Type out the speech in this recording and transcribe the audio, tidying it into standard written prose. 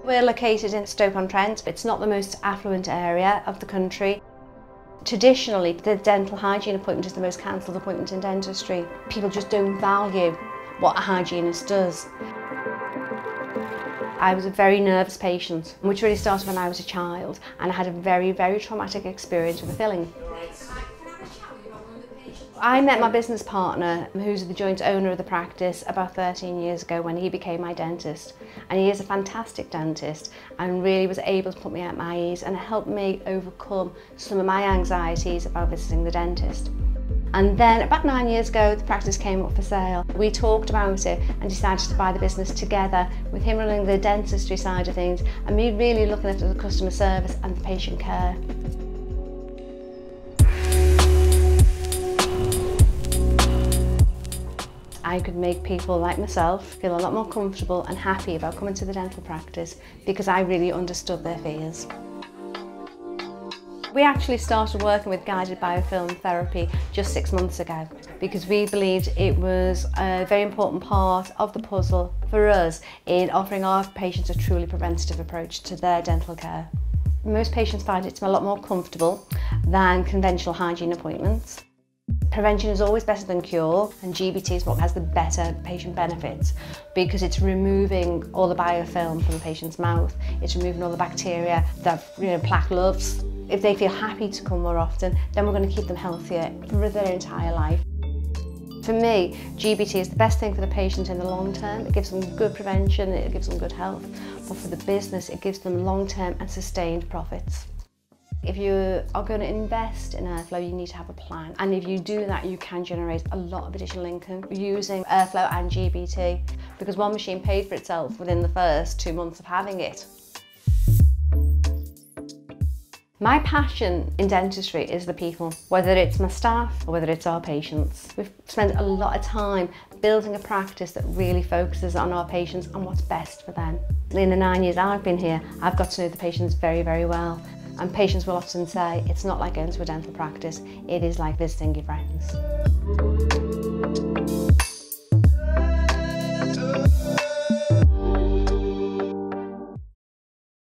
We're located in Stoke on Trent. It's not the most affluent area of the country. Traditionally, the dental hygiene appointment is the most cancelled appointment in dentistry. People just don't value what a hygienist does. I was a very nervous patient, which really started when I was a child, and I had a very, very traumatic experience with a filling. I met my business partner, who's the joint owner of the practice, about 13 years ago when he became my dentist. And he is a fantastic dentist and really was able to put me at my ease and help me overcome some of my anxieties about visiting the dentist. And then about 9 years ago, the practice came up for sale. We talked about it and decided to buy the business together, with him running the dentistry side of things and me really looking after the customer service and the patient care. I could make people like myself feel a lot more comfortable and happy about coming to the dental practice because I really understood their fears. We actually started working with Guided Biofilm Therapy just 6 months ago because we believed it was a very important part of the puzzle for us in offering our patients a truly preventative approach to their dental care. Most patients find it a lot more comfortable than conventional hygiene appointments. Prevention is always better than cure, and GBT is what has the better patient benefits because it's removing all the biofilm from the patient's mouth, it's removing all the bacteria that plaque loves. If they feel happy to come more often, then we're going to keep them healthier for their entire life. For me, GBT is the best thing for the patient in the long term. It gives them good prevention, it gives them good health, but for the business it gives them long-term and sustained profits. If you are going to invest in airflow, you need to have a plan. And if you do that, you can generate a lot of additional income using airflow and GBT, because one machine paid for itself within the first 2 months of having it. My passion in dentistry is the people, whether it's my staff or whether it's our patients. We've spent a lot of time building a practice that really focuses on our patients and what's best for them. In the 9 years I've been here, I've got to know the patients very, very well. And patients will often say, it's not like going to a dental practice, it is like visiting your friends.